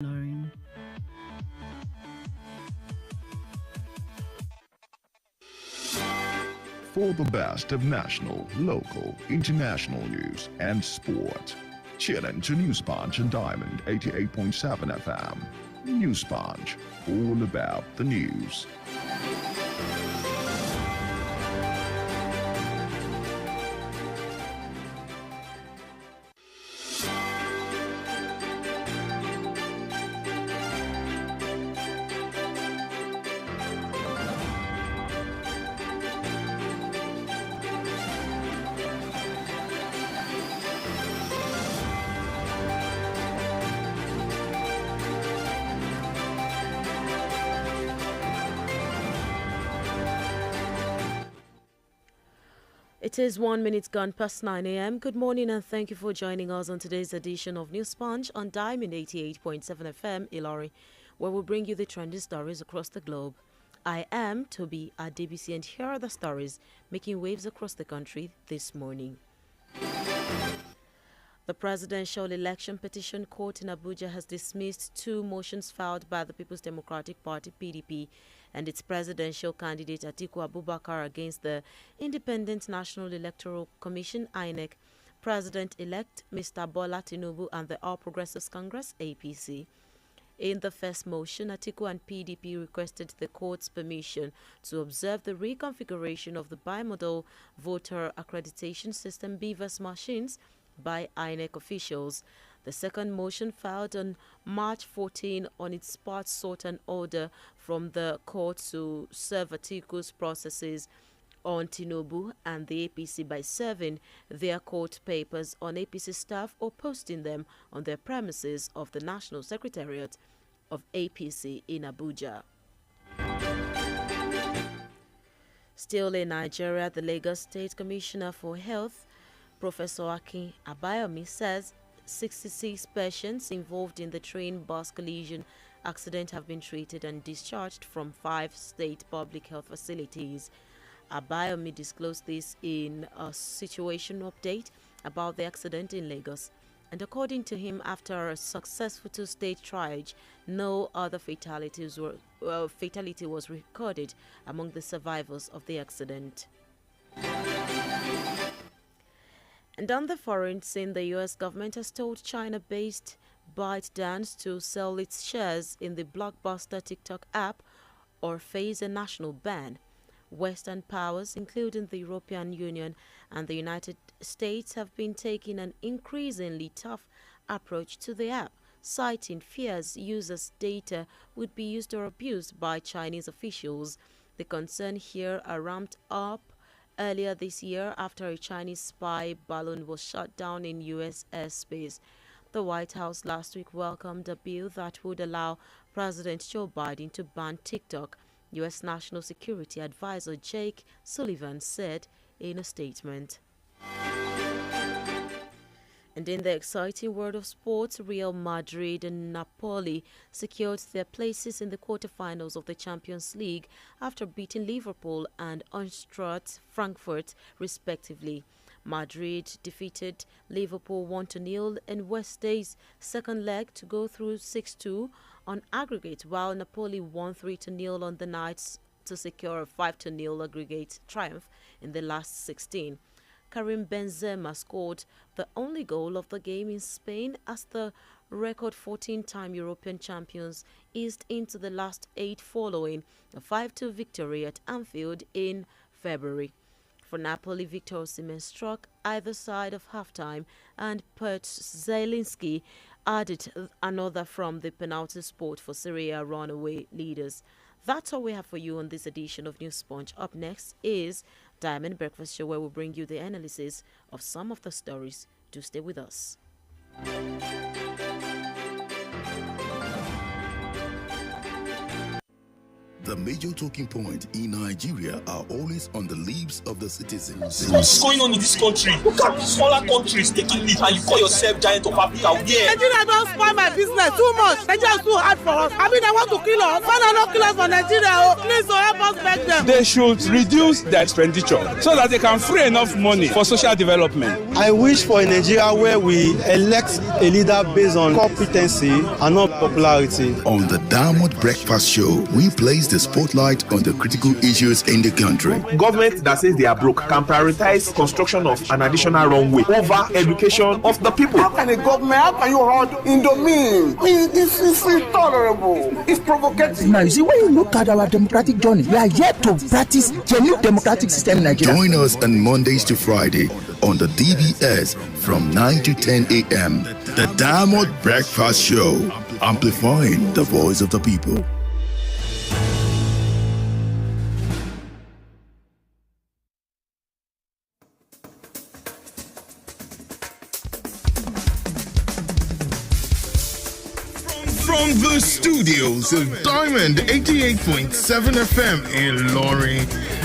Lauren. For the best of national, local, international news and sport, tune in to News Punch and Diamond 88.7 FM. News Punch, all about the news. It is 1 minute gone past 9 a.m. Good morning and thank you for joining us on today's edition of News Punch on Diamond 88.7 FM, Ilori, where we bring you the trending stories across the globe. I am TOBI ADEBISI and here are the stories making waves across the country this morning. The Presidential Election Petition Court in Abuja has dismissed two motions filed by the People's Democratic Party (PDP) and its presidential candidate Atiku Abubakar against the Independent National Electoral Commission (INEC), President-elect Mr. Bola Tinubu and the All Progressives Congress (APC). In the first motion, Atiku and PDP requested the court's permission to observe the reconfiguration of the bimodal voter accreditation system BVAS machines by INEC officials. The second motion, filed on March 14 on its part, sought an order from the court to serve Atiku's processes on Tinubu and the APC by serving their court papers on APC staff or posting them on their premises of the National Secretariat of APC in Abuja. Still in Nigeria, the Lagos State Commissioner for Health, Professor Akin Abayomi, says 66 patients involved in the train bus collision accident have been treated and discharged from 5 state public health facilities. Abayomi disclosed this in a situation update about the accident in Lagos. And according to him, after a successful two-stage triage, no other fatality was recorded among the survivors of the accident. And on the foreign scene, the U.S. government has told China-based ByteDance to sell its shares in the blockbuster TikTok app or face a national ban. Western powers, including the European Union and the United States, have been taking an increasingly tough approach to the app, citing fears users' data would be used or abused by Chinese officials. The concern here are ramped up earlier this year after a Chinese spy balloon was shot down in U.S. airspace. The White House last week welcomed a bill that would allow President Joe Biden to ban TikTok, U.S. National Security Advisor Jake Sullivan said in a statement. And in the exciting world of sports, Real Madrid and Napoli secured their places in the quarterfinals of the Champions League after beating Liverpool and Eintracht Frankfurt respectively. Madrid defeated Liverpool 1-0 in Wednesday's second leg to go through 6-2 on aggregate, while Napoli won 3-0 on the night to secure a 5-0 aggregate triumph in the last 16. Karim Benzema scored the only goal of the game in Spain as the record 14-time European champions eased into the last 8 following a 5-2 victory at Anfield in February. For Napoli, Victor Osimhen struck either side of halftime and Piotr Zielinski added another from the penalty spot for Serie A runaway leaders. That's all we have for you on this edition of News Sponge. Up next is Diamond Breakfast Show, where we'll bring you the analysis of some of the stories. Do stay with us. The major talking point in Nigeria are always on the lips of the citizens. What's going on in this country? Look at smaller countries taking lead and you call yourself giant of Africa. Yeah. Nigeria don't spoil my business too much. Nigeria is too hard for us. I mean, they want to kill us. Why not kill us for Nigeria? Please help us beg them. They should reduce their expenditure so that they can free enough money for social development. I wish for a Nigeria where we elect a leader based on competency and not popularity. On the Diamond Breakfast Show, we place the spotlight on the critical issues in the country. Government that says they are broke can prioritize construction of an additional runway over education of the people. How can a government, how can you hold Indomine? This is intolerable. It's provocative. Now, you see, when you look at our democratic journey, we are yet to practice genuine democratic system in Nigeria. Join us on Mondays to Friday on the DBS from 9 to 10 a.m. The Diamond Breakfast Show, amplifying the voice of the people. From the studios of Diamond 88.7 FM in Lorry,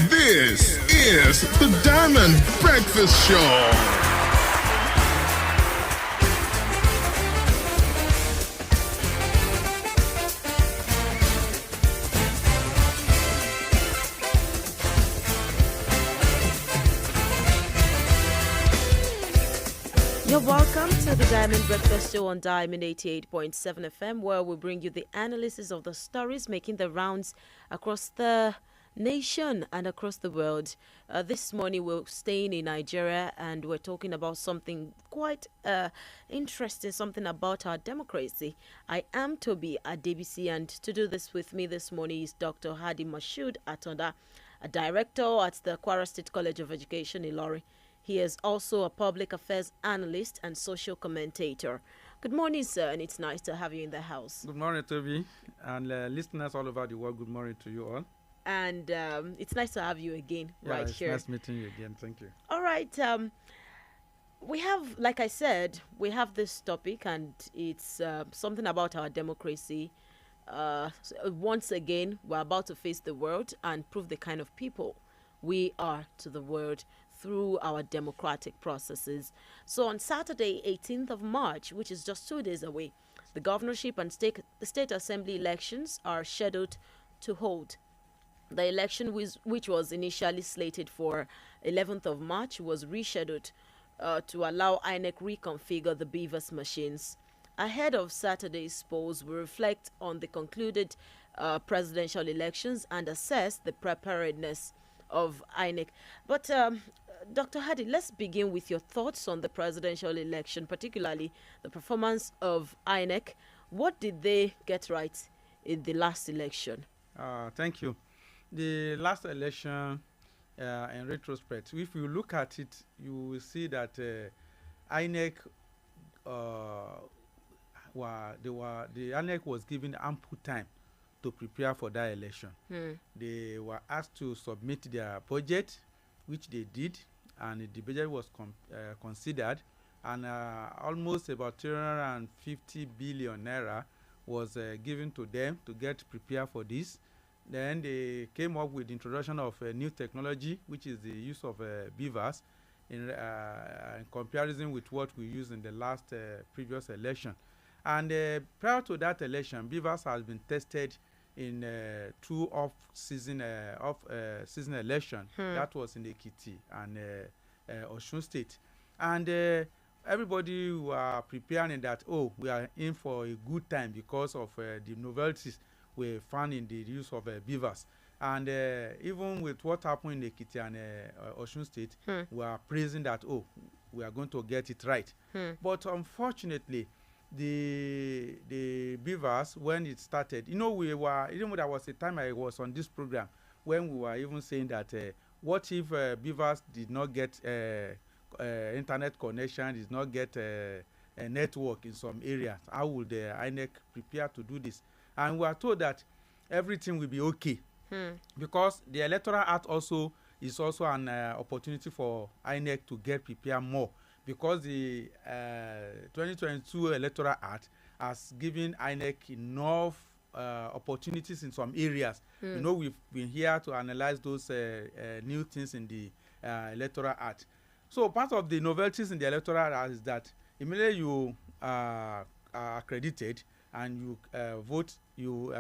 this is the Diamond Breakfast Show. You're welcome to the Diamond Breakfast Show on Diamond 88.7 FM, where we bring you the analysis of the stories making the rounds across the nation and across the world. This morning we're staying in Nigeria and we're talking about something quite interesting, something about our democracy. I am TOBI ADEBISI, and to do this with me this morning is Dr. Hadi Mashood Atonda, a director at the Kwara State College of Education in Lorry. He is also a public affairs analyst and social commentator. Good morning, sir, and it's nice to have you in the house. Good morning, Toby, and listeners all over the world. Good morning to you all. And it's nice to have you again right here. Nice meeting you again. Thank you. All right. We have, like I said, we have this topic, and it's something about our democracy. Once again, we're about to face the world and prove the kind of people we are to the world through our democratic processes. So on Saturday, 18th of March, which is just 2 days away, the governorship and state assembly elections are scheduled to hold. The election, which was initially slated for 11th of March, was rescheduled to allow INEC reconfigure the BVAS machines. Ahead of Saturday's polls, we reflect on the concluded presidential elections and assess the preparedness of INEC. But Dr. Hadi, let's begin with your thoughts on the presidential election, particularly the performance of INEC. What did they get right in the last election? Thank you. The last election, in retrospect, if you look at it, you will see that INEC, the INEC was given ample time to prepare for that election. They were asked to submit their budget, which they did, and the budget was considered, and almost about 350 billion naira was given to them to get prepared for this. Then they came up with the introduction of a new technology, which is the use of BVAS in comparison with what we used in the last previous election. And prior to that election, BVAS has been tested in two off-season election. That was in Ekiti and Osun State. And everybody were preparing that, we are in for a good time because of the novelties we found in the use of BVAS. And even with what happened in Ekiti and Osun State, we are praising that, we are going to get it right. But unfortunately, the BVAS, when it started, we were, even though there was a time I was on this program when we were even saying that what if BVAS did not get internet connection, did not get a network in some areas? How would the INEC prepare to do this? And we are told that everything will be okay because the Electoral Act also is also an opportunity for INEC to get prepared more, because the 2022 Electoral Act has given INEC enough opportunities in some areas. You know, we've been here to analyze those new things in the electoral act. So part of the novelties in the electoral act is that immediately you are accredited and you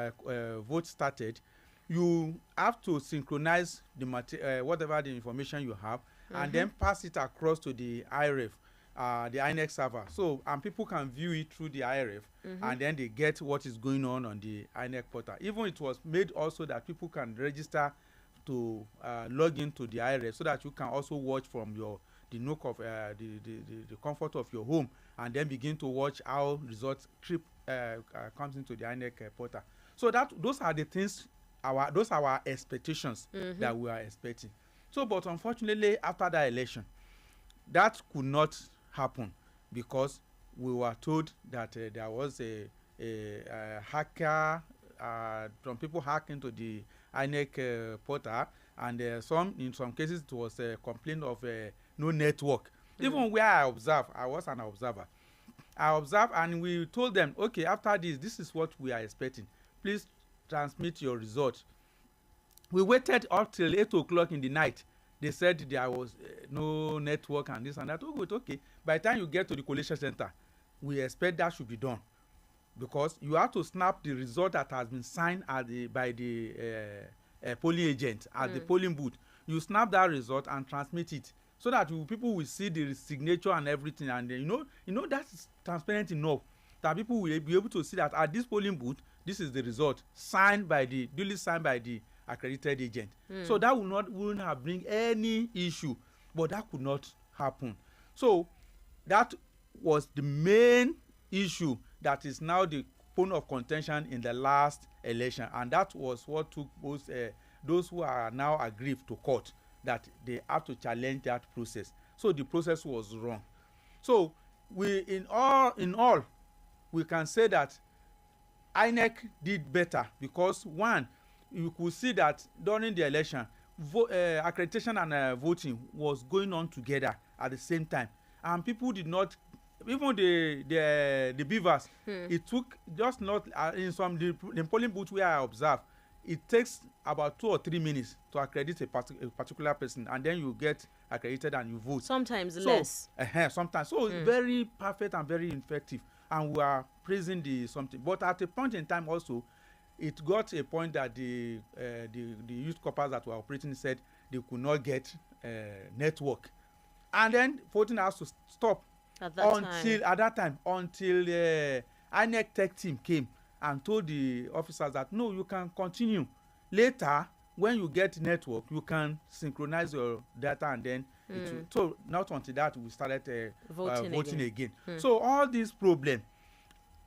vote started, you have to synchronize the whatever the information you have and then pass it across to the IREF, the INEC server. So, and people can view it through the IREF and then they get what is going on the INEC portal. Even it was made also that people can register to log into the IREF so that you can also watch from the nook of the comfort of your home and then begin to watch how results comes into the INEC portal. So those are the things, those are our expectations that we are expecting. So, but unfortunately, after that election, that could not happen because we were told that there was a hacker, some people hacked into the INEC portal, and in some cases it was a complaint of no network. Even where I observed, I was an observer. I observed and we told them, okay, after this is what we are expecting. Please transmit your result. We waited up till 8 o'clock in the night. They said there was no network and this and that. Oh, okay. By the time you get to the collation center, we expect that should be done, because you have to snap the result that has been signed by the polling agent at the polling booth. You snap that result and transmit it so that people will see the signature and everything, and you know that's transparent enough that people will be able to see that at this polling booth, this is the result duly signed by the accredited agent. So that wouldn't have bring any issue, but that could not happen. So that was the main issue that is now the point of contention in the last election, and that was what took those who are now aggrieved to court, that they have to challenge that process. So the process was wrong. So in all we can say that INEC did better, because one, you could see that during the election, accreditation and voting was going on together at the same time, and people did not, even the beavers, it took just not in some the polling booth where I observed, it takes about 2 or 3 minutes to accredit a particular person, and then you get accredited and you vote. Sometimes less. Sometimes. So very perfect and very effective, and we are praising the something. But at a point in time also, it got a point that the youth corps that were operating said they could not get network, and then voting has to stop until INEC tech team came and told the officers that no, you can continue. Later, when you get network, you can synchronize your data, and then so not until that we started voting again. So all these problems,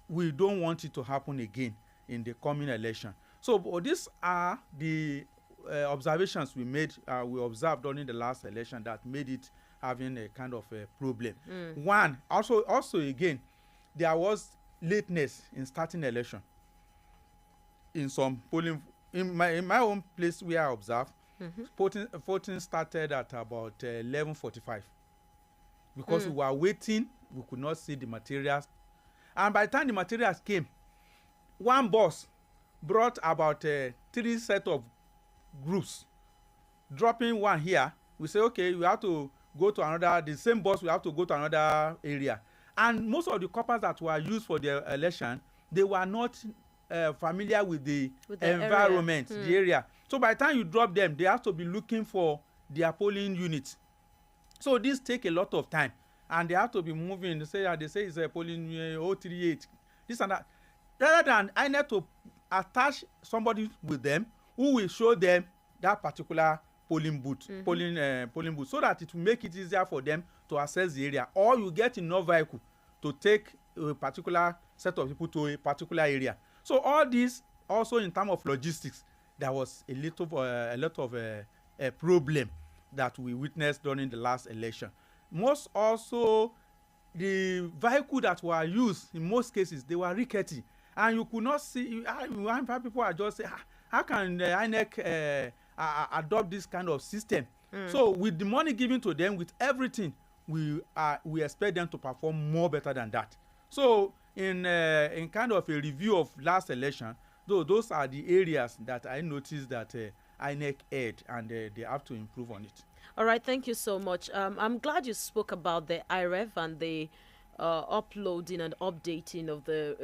we don't want it to happen again in the coming election. So these are the observations we made, we observed during the last election that made it having a kind of a problem. One, also again, there was lateness in starting election. In some polling, in my own place where I observed, voting started at about 11:45, because we were waiting, we could not see the materials, and by the time the materials came, one bus brought about 3 sets of groups, dropping one here. We say, okay, we have to go to another, the same bus, we have to go to another area. And most of the corpers that were used for the election, they were not familiar with the environment, the area. So by the time you drop them, they have to be looking for their polling units. So this take a lot of time, and they have to be moving. They say it's a polling 038, this and that. Rather than I need to attach somebody with them who will show them that particular polling booth, polling booth, so that it will make it easier for them to access the area, or you get enough vehicle to take a particular set of people to a particular area. So all this also in terms of logistics, there was a lot of a problem that we witnessed during the last election. Most also, the vehicle that were used in most cases, they were rickety, and you could not see. People are just saying, how can the INEC adopt this kind of system? So with the money given to them, with everything, we expect them to perform more better than that. So in kind of a review of last election, Though those are the areas that I noticed that INEC aired, and they have to improve on it. All right, thank you so much. I'm glad you spoke about the IREV and the uploading and updating of the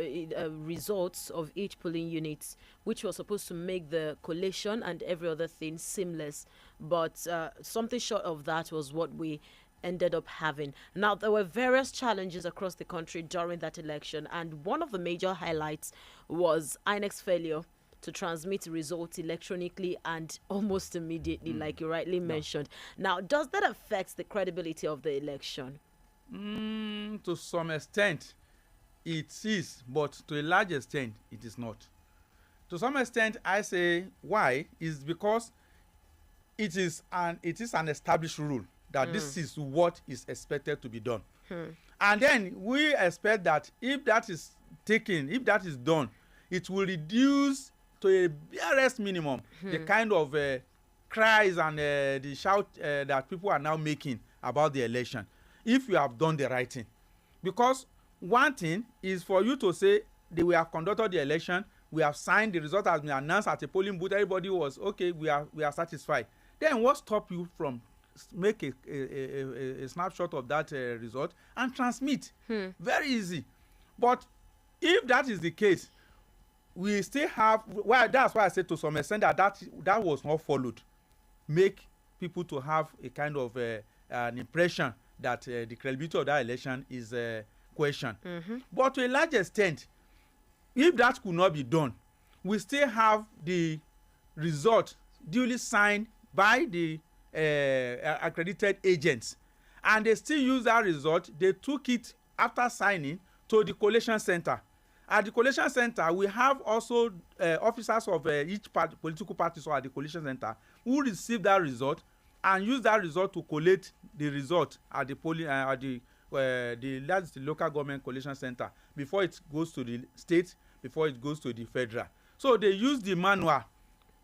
results of each polling unit, which was supposed to make the collation and every other thing seamless. But something short of that was what we ended up having. Now, there were various challenges across the country during that election, and one of the major highlights was INEC's failure to transmit results electronically and almost immediately, like you rightly mentioned. Now, does that affect the credibility of the election? To some extent, it is, but to a large extent, it is not. To some extent, I say why is because it is an established rule that this is what is expected to be done. And then we expect that if that is taken, if that is done, it will reduce to a barest minimum the kind of cries and the shout that people are now making about the election, if you have done the right thing. Because one thing is for you to say that we have conducted the election, we have signed, the result has been announced at a polling booth, everybody was okay, we are satisfied. Then what stop you from make a snapshot of that result and transmit? Very easy. But if that is the case, we still have, well, that's why I said to some extent that was not followed, make people to have a kind of an impression that the credibility of that election is questioned. But to a large extent, if that could not be done, we still have the result duly signed by the accredited agents, and they still use that result. They took it after signing to the collation center. At the collation center, we have also officers of each political party so at the collation center who receive that result and use that result to collate the result at the polling that's the local government collation center before it goes to the state, before it goes to the federal. So they use the manual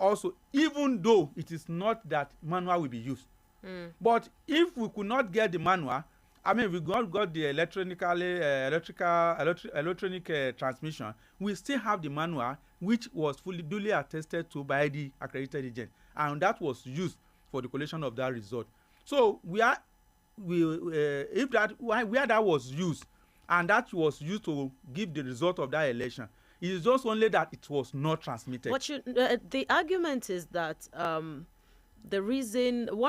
also, even though it is not that manual will be used. But if we could not get the manual, I mean, we got the electronic transmission, we still have the manual, which was fully duly attested to by the accredited agent, and that was used for the collation of that result. So where that was used, and that was used to give the result of that election, it is just only that it was not transmitted. What the argument is that one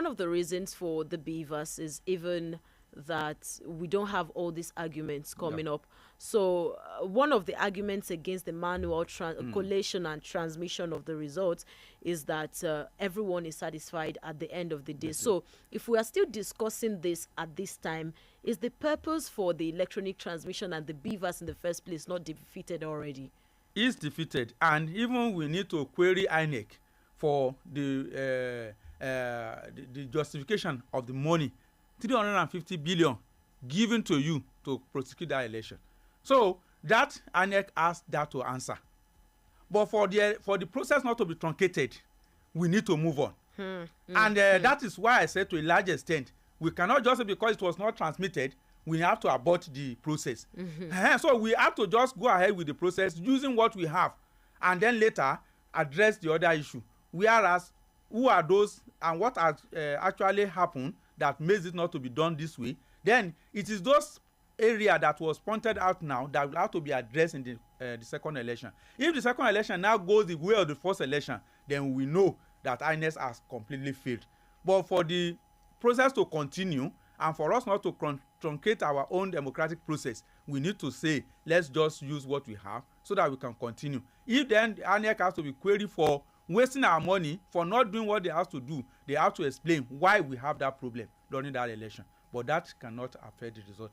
of the reasons for the beavers is even that we don't have all these arguments coming up. So one of the arguments against the manual collation and transmission of the results is that everyone is satisfied at the end of the day. So if we are still discussing this at this time, is the purpose for the electronic transmission and the beavers in the first place not defeated already? It's defeated, and even we need to query INEC for the justification of the money, 350 billion given to you to prosecute that election. So that INEC asked that to answer. But for the process not to be truncated, we need to move on. And that is why I said to a large extent, we cannot just say because it was not transmitted, we have to abort the process. So we have to just go ahead with the process using what we have, and then later address the other issue. Whereas, who are those and what has actually happened that makes it not to be done this way? Then it is those area that was pointed out now that will have to be addressed in the second election. If the second election now goes the way of the first election, then we know that INEC has completely failed. But for the process to continue and for us not to truncate our own democratic process, we need to say, let's just use what we have so that we can continue. If then the INEC has to be queried for wasting our money, for not doing what they have to do, they have to explain why we have that problem during that election. But that cannot affect the result.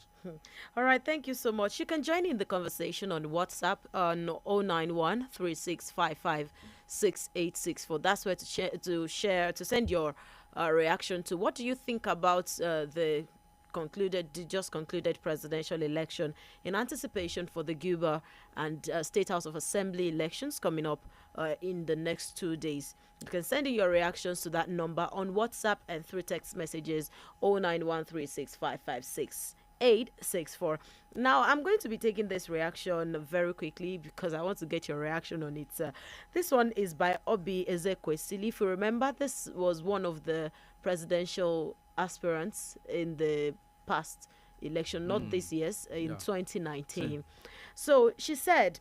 All right, thank you so much. You can join in the conversation on WhatsApp on 091-3655-6864. That's where to send your reaction to. What do you think about the just concluded presidential election in anticipation for the Guba and State House of Assembly elections coming up in the next 2 days? You can send in your reactions to that number on WhatsApp and through text messages 09136556864. 864. Now, I'm going to be taking this reaction very quickly because I want to get your reaction on it. This one is by Obi Ezekwesili. If you remember, this was one of the presidential aspirants in the past election, not this year's, in 2019. So she said,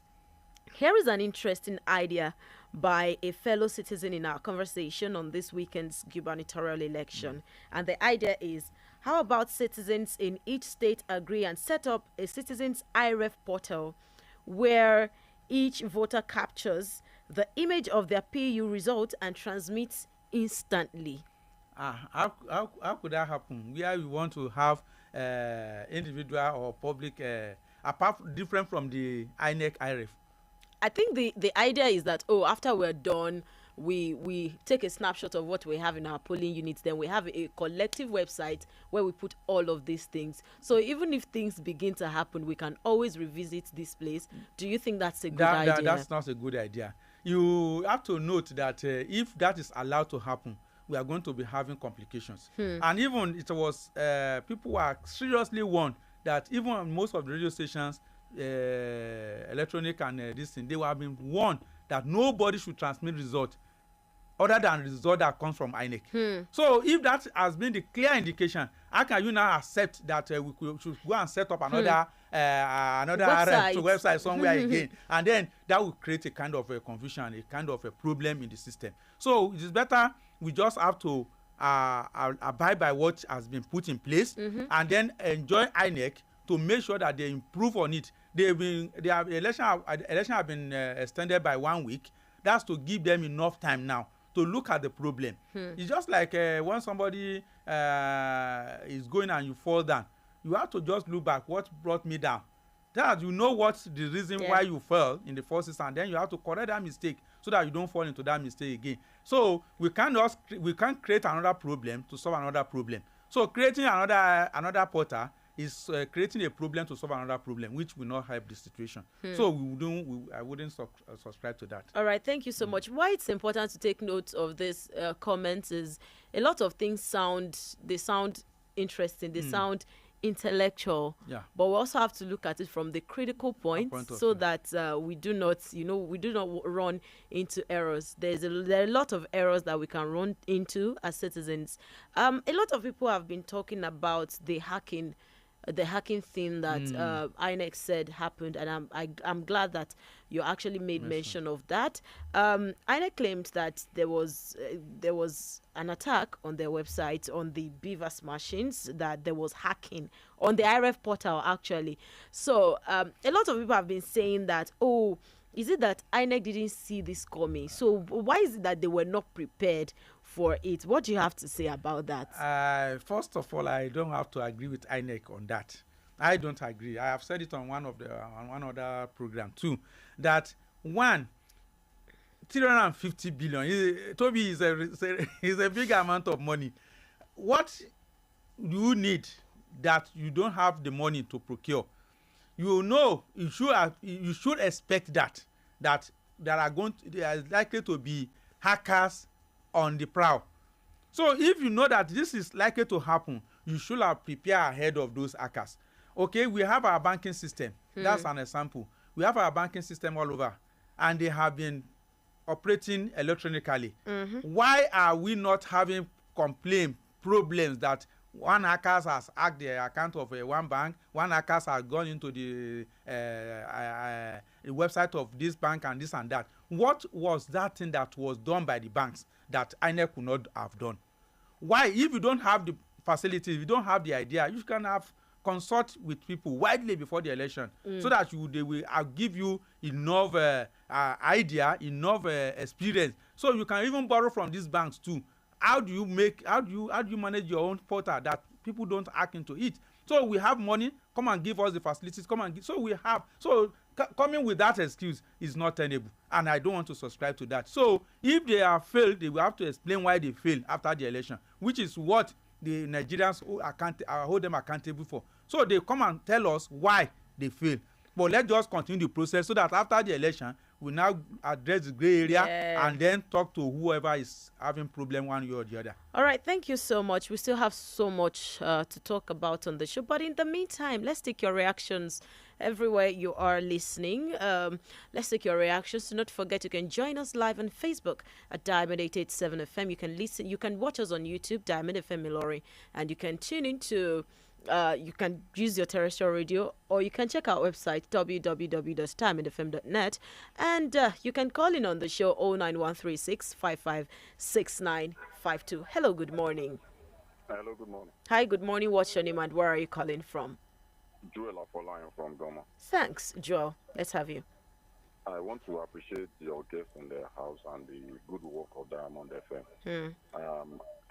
here is an interesting idea by a fellow citizen in our conversation on this weekend's gubernatorial election. And the idea is, how about citizens in each state agree and set up a citizens IREF portal where each voter captures the image of their PU result and transmits instantly? How could that happen? Where we want to have individual or public, different from the INEC IREF? I think the idea is that, after we're done, we take a snapshot of what we have in our polling units, then we have a collective website where we put all of these things. So even if things begin to happen, we can always revisit this place. Do you think that's a good idea? That's not a good idea. You have to note that if that is allowed to happen, we are going to be having complications. And even it was, people are seriously warned that even on most of the radio stations, electronic and this thing, they were being warned that nobody should transmit result other than result that comes from INEC. So if that has been the clear indication, how can you now accept that we should go and set up another website somewhere again, and then that will create a kind of a confusion, a kind of a problem in the system. So it is better we just have to abide by what has been put in place, and then enjoy INEC to make sure that they improve on it. Election have been extended by 1 week. That's to give them enough time now to look at the problem. It's just like when somebody is going and you fall down, you have to just look back. What brought me down? That you know what's the reason why you fell in the first instance, and then you have to correct that mistake so that you don't fall into that mistake again. So we can't create another problem to solve another problem. So creating another portal is creating a problem to solve another problem, which will not help the situation. So I wouldn't subscribe to that. All right, thank you so much. Why it's important to take note of this comments is a lot of things sound interesting, they sound intellectual, but we also have to look at it from the critical point so that we do not run into errors. There are a lot of errors that we can run into as citizens. A lot of people have been talking about the hacking thing that INEC said happened, and I'm glad that you actually made mention of that. INEC claimed that there was an attack on their website, on the Beavers machines, that there was hacking on the IREF portal actually. So a lot of people have been saying that, is it that INEC didn't see this coming? So why is it that they were not prepared for it? What do you have to say about that? First of all, I don't have to agree with INEC on that. I don't agree. I have said it on one other program too, that 350 billion. TOBI is a big amount of money. What do you need that you don't have the money to procure? You know, you should expect that there is likely to be hackers on the prowl. So if you know that this is likely to happen, you should have prepared ahead of those hackers. Okay, we have our banking system. That's an example. We have our banking system all over, and they have been operating electronically. Why are we not having problems that one hacker has hacked the account of one bank, one hacker has gone into the website of this bank and this and that? What was that thing that was done by the banks that INEC could not have done? Why, if you don't have the facilities, if you don't have the idea, you can have consult with people widely before the election, so that they will give you enough idea, enough experience, so you can even borrow from these banks too. How do you manage your own portal that people don't hack into it? So we have money, come and give us the facilities, coming with that excuse is not tenable, and I don't want to subscribe to that. So if they have failed, they will have to explain why they failed after the election, which is what the Nigerians hold them accountable for. So they come and tell us why they failed. But let's just continue the process so that after the election, we now address the gray area and then talk to whoever is having problem one way or the other. All right, thank you so much. We still have so much to talk about on the show, but in the meantime, let's take your reactions everywhere you are listening. Let's take your reactions. Do not forget you can join us live on Facebook at Diamond 887 FM. You can listen. You can watch us on YouTube, Diamond FM Milori, and you can tune into. You can use your terrestrial radio, or you can check our website www.diamondfm.net, and you can call in on the show 09136 556952. Hello, good morning. Hello, good morning. Hi, good morning. What's your name and where are you calling from? Joel Afolayan from Goma. Thanks, Joel. Let's have you. I want to appreciate your guests in their house and the good work of Diamond FM.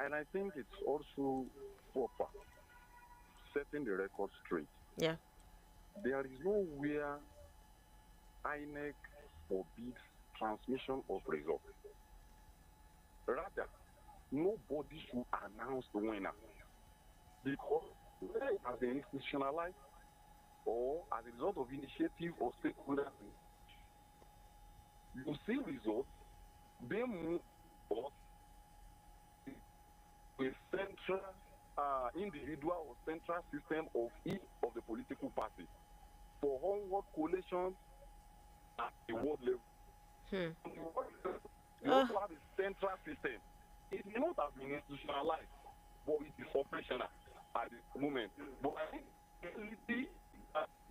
And I think it's also proper setting the record straight. Yeah. There is nowhere INEC forbids transmission of results. Rather, nobody should announce the winner. Because whether it has been institutionalized or as a result of initiative of stakeholders, you see results, they move up with central individual or central system of each of the political parties for onward coalitions at the world level. You also have a central system. It may not have been institutionalized, but it is operational at the moment. But I think reality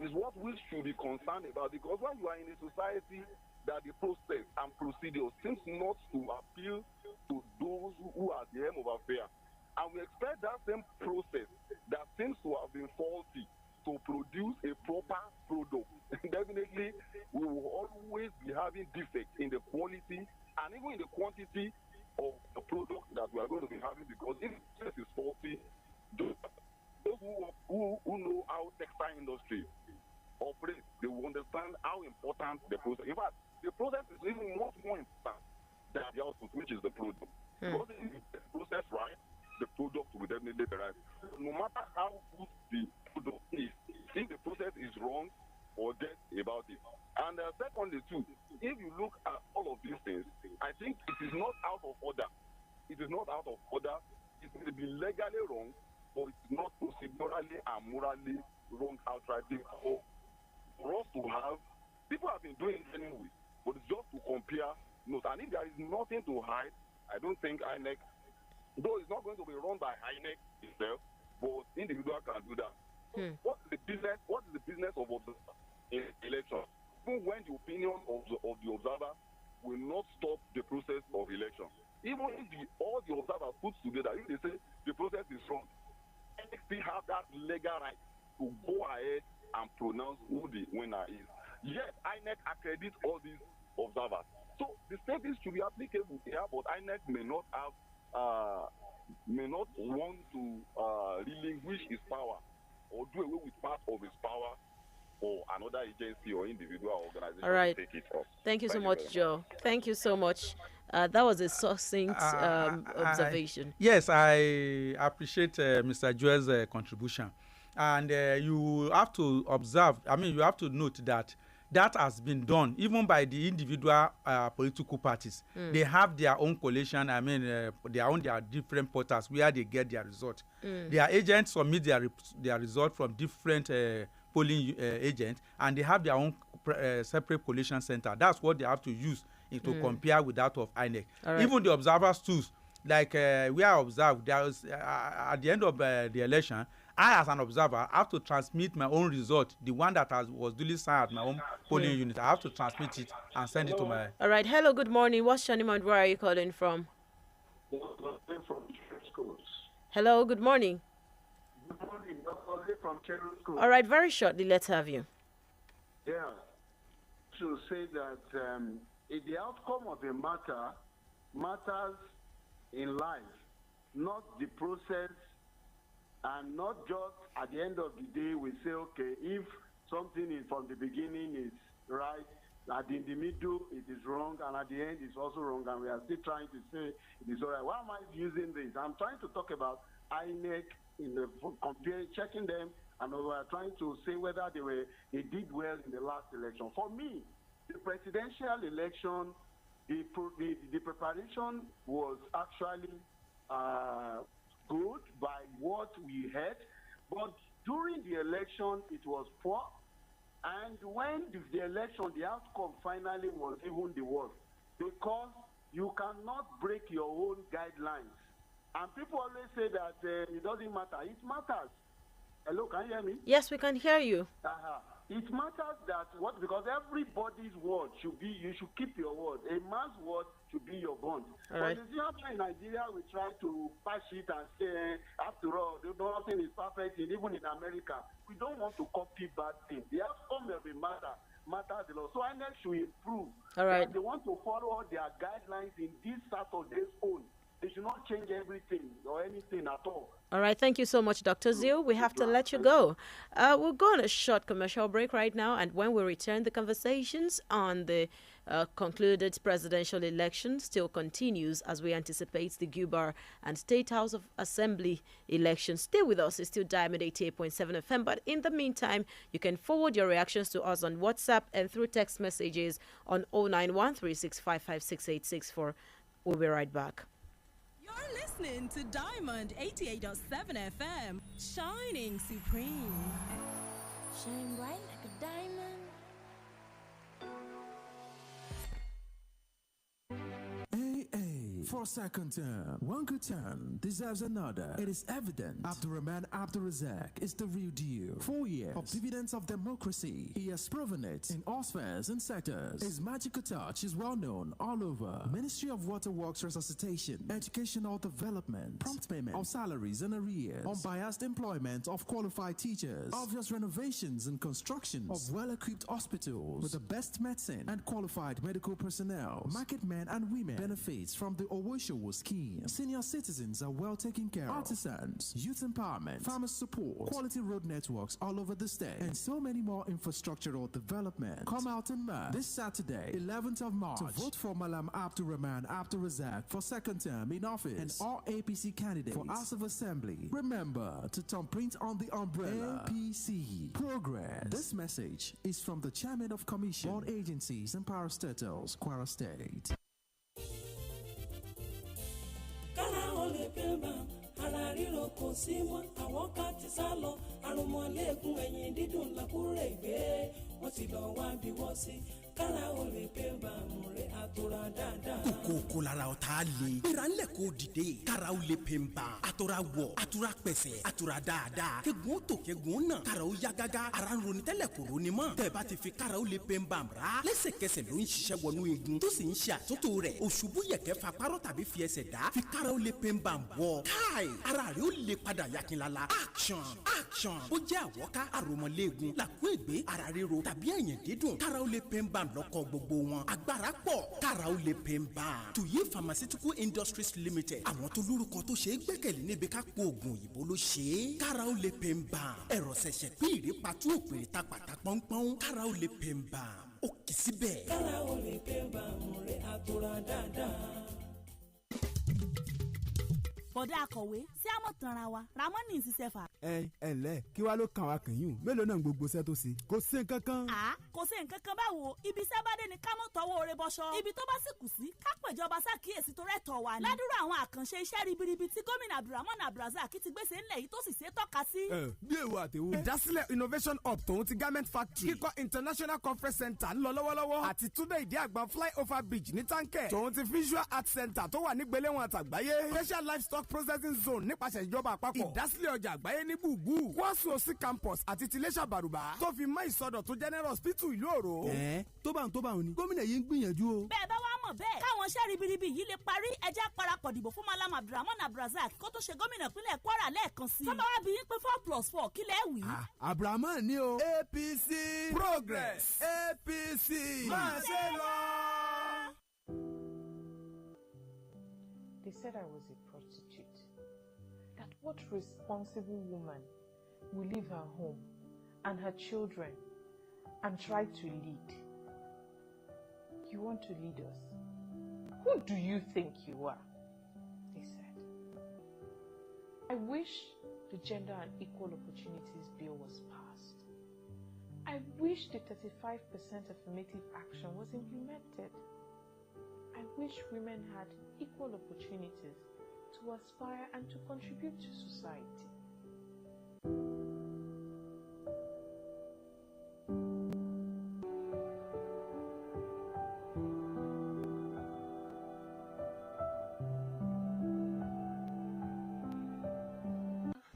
is what we should be concerned about, because when you are in a society that the process and procedure seems not to appeal to those who are the hem of affair. And we expect that same process that seems to have been faulty to produce a proper product. Definitely, we will always be having defects in the quality and even in the quantity of the product that we are going to be having, because if the process is faulty, those who know how textile industry operates, they will understand how important the process. In fact, the process is even much more important than the output, which is the product. Because if the process right, the product will definitely be right. No matter how good the product is, if the process is wrong, forget about it. And secondly, too, if you look at all of these things, I think it is not out of order. It is not out of order. It may be legally wrong, but it's not procedurally and morally wrong outrightly. For us to have, people have been doing it anyway, but it's just to compare notes. And if there is nothing to hide, I don't think INEC, though it's not going to be run by INEC itself, but individual can do that. What is the business? What is the business of observer in election? Even when the opinion of the observer will not stop the process of election. Even if all the observers put together, if they say the process is wrong, INEC still have that legal right to go ahead and pronounce who the winner is. Yes, INEC accredits all these observers. So the same thing should be applicable here, but INEC may not have, may not want to relinquish his power or do away with part of his power for another agency or individual organization. All right. To take it off. Thank you so much, Joe. Thank you so much. That was a succinct observation. Yes, I appreciate Mr. Joel's contribution. And you have to observe, you have to note that that has been done even by the individual political parties. They have their own coalition, their different portals where they get their result. Their agents submit their result from different polling agents, and they have their own separate coalition center. That's what they have to use to compare with that of INEC. Right. Even the observers too, like we are observed, there was, at the end of the election, I, as an observer, have to transmit my own result, the one that was duly signed at my own polling unit. I have to transmit it and send it to my... All right. Hello, good morning. What's your name and where are you calling from? Hello, good morning. Good morning. From School. All right, very shortly, let's have you. Yeah. To say that if the outcome of a matter matters in life, not the process, and not just at the end of the day we say, okay, if something is from the beginning is right, that in the middle it is wrong, and at the end it's also wrong, and we are still trying to say it is all right. Why am I using this? I'm trying to talk about INEC in the checking them, and we are trying to say whether they did well in the last election. For me, the presidential election, the preparation was actually good by what we heard, but during the election it was poor, and when the election, the outcome finally was even the worst, because you cannot break your own guidelines. And people always say that it doesn't matter. It matters. Hello, can you hear me? Yes, we can hear you. It matters that because everybody's word should be, you should keep your word. A man's word should be your bond. All right. But you see, in Nigeria, we try to patch it and say, after all, nothing is perfect. Even in America, we don't want to copy bad things. The outcome of the matters a lot. So INEC should improve. All right. They want to follow all their guidelines in this Saturday's own. They should not change everything or anything at all. All right, thank you so much, Dr. Zio. We have to let you go. We'll go on a short commercial break right now, and when we return, the conversations on the concluded presidential election still continues as we anticipate the Gubar and State House of Assembly elections. Stay with us. It's still Diamond 88.7 FM, but in the meantime, you can forward your reactions to us on WhatsApp and through text messages on 09136556864. We'll be right back. You're listening to Diamond 88.7 FM, shining supreme. Shine bright like a diamond. For a second term, one good term deserves another. It is evident Abdurrahman Abdurrazak is the real deal. 4 years of dividends of democracy. He has proven it in all spheres and sectors. His magical touch is well known all over. Ministry of Waterworks Resuscitation, educational development, prompt payment of salaries and arrears, unbiased employment of qualified teachers, obvious renovations and constructions of well-equipped hospitals with the best medicine and qualified medical personnel. Market men and women benefits from the Owoshowo scheme. Senior citizens are well taken care of. Artisans, youth empowerment, farmers support, quality road networks all over the state, and so many more infrastructural development. Come out and march this Saturday, 11th of March, to vote for Malam Abdurrahman Abdurrazak for second term in office, and all APC candidates for House of Assembly. Remember to thumbprint on the umbrella. APC Progress. This message is from the Chairman of Commission, Board Agencies and Parastatals, Kwara State. Ara ríro kò sí mọ́, àwọn ká ti sá lọ, àrùnmọ́lẹ́gùn ẹ̀yìn dídùn làkúrẹ́ ìgbé, wọ́n ti lọ wá bí wọ́n sí. Kára o lè pé bàmù rẹ̀ àtòrà dáadáa. Kòkó lára ọ̀tá le. Gbéra ńlẹ̀ kó dìde. Kára o lè pè ń bà. Àtòrà wọ̀, àtòrà pẹ̀sẹ̀, àtòrà dáadáa. Kẹ́gun tó kẹ́gun náà. Kára o yá gágá. Ara ń roni tẹ́lẹ̀ kò roni mọ́. Tẹ̀bá ti fi kára o lè pè ń bà rà. Lẹ́sẹ̀kẹsẹ̀ ló ń ṣiṣẹ́ wọnú igun. Tó sì ń ṣe àtúntò rẹ̀. Òṣùbù yẹ̀kẹ́ fa párọ̀ tàbí fi ẹsẹ̀ dá. Fi kára o lè pè ń bà wọ̀. Káì, ara rẹ̀ ó lè padà yakinlala. Action, action. Ó jẹ́ àwọ̀ká àròmọ̀lẹ́gun. Làkúègbé, ara ríro tàbí ẹ̀yìn dídùn. Kára o lè pè ń bà lọ́kọ̀ gbogbo wọn. Agbára pọ̀, kára ó lè pè ń bá. Tuyi Pharmaceutical Industries Limited. Àwọn tó lórúkọ tó ṣe é gbẹ́kẹ̀lé níbi ká po oògùn òyìnbó ló ṣe é. Kára ó lè pè ń bá. Ẹ̀rọ ṣẹ̀ṣẹ̀ pín ìrèpàtú òpèrè ta pàtà pọ́npọ́n. Kára ó lè pè ń bá. Ó kì í síbẹ̀. Kára ó lè pè ń bá mú rẹ̀ àtòrà dáadáa. Bọ̀dá akọ̀wé sí àmọ̀ tanra wa Ramoni ń ṣiṣẹ́ fà. ẹ ǹlẹ́ kí wàá ló kàn wá kàn yín mélòó náà gbogbo iṣẹ́ tó ṣe kò sí nǹkan kan. Kò sí nǹkan kan báwo ibi iṣẹ́ bá dé ni ká mọ̀ tọwọ́ oore bọ́ṣọ́. Ibi tó bá sì kù sí ká pèjọba ṣàkíyèsí tó rẹ̀tọ̀ wa ni. Ládùúrà àwọn àkànṣe iṣẹ́ ribiribi tí gómìnà Abdulrahman Abdulrazak ti gbèsè ńlẹ̀ yìí tó sì ṣe tọ́ka sí. Bí èwo àtẹ̀wò. Ìdásílẹ̀ Innovation Hub tòun ti Garment Factory. Kíkọ́ International Conference Center ń lọ lọ́wọ́lọ́wọ́. Àti túnbẹ̀ ìdí àgbọn flyover bridge ní Táǹkẹ̀. Tòun ti Visual Art Center tó wà ní Gbéléwọ̀n àtàgbáyé. Special Livestock Processing Zone nípasẹ̀ ìjọba àpapọ̀. Ìdásílẹ̀ ọjà àgbáyé ní Gbùgbù. Kwasuosi campus àti Tiléṣà Bàrùbá. Tó fi mọ́ ìsọdọ̀tun General Hospital ìlú Òró. tó bá ń ní gómìnà yìí ń gbìyànjú o. Bẹ́ẹ̀ bá wá mọ̀ bẹ́ẹ̀ káwọn iṣẹ́ ribiribi yìí lè parí ẹjẹ́ parapọ̀ dìbò fún Malam Abdulrahman Abdulrazak kó tó ṣe gómìnà ìpínlẹ̀ Kwara lẹ́ẹ̀kan sí i. Tọ́ba wá bí yín pé 4+4 kí lẹ́ wí. Abdulrahman ni o. APC Progress. APC. Máa ṣe lọ. They said I was a prostitute. That what responsible woman will leave her home and her children and try to lead? You want to lead us? Who do you think you are? They said. I wish the Gender and Equal Opportunities Bill was passed. I I wish the 35% affirmative action was implemented. I wish women had equal opportunities to aspire and to contribute to society.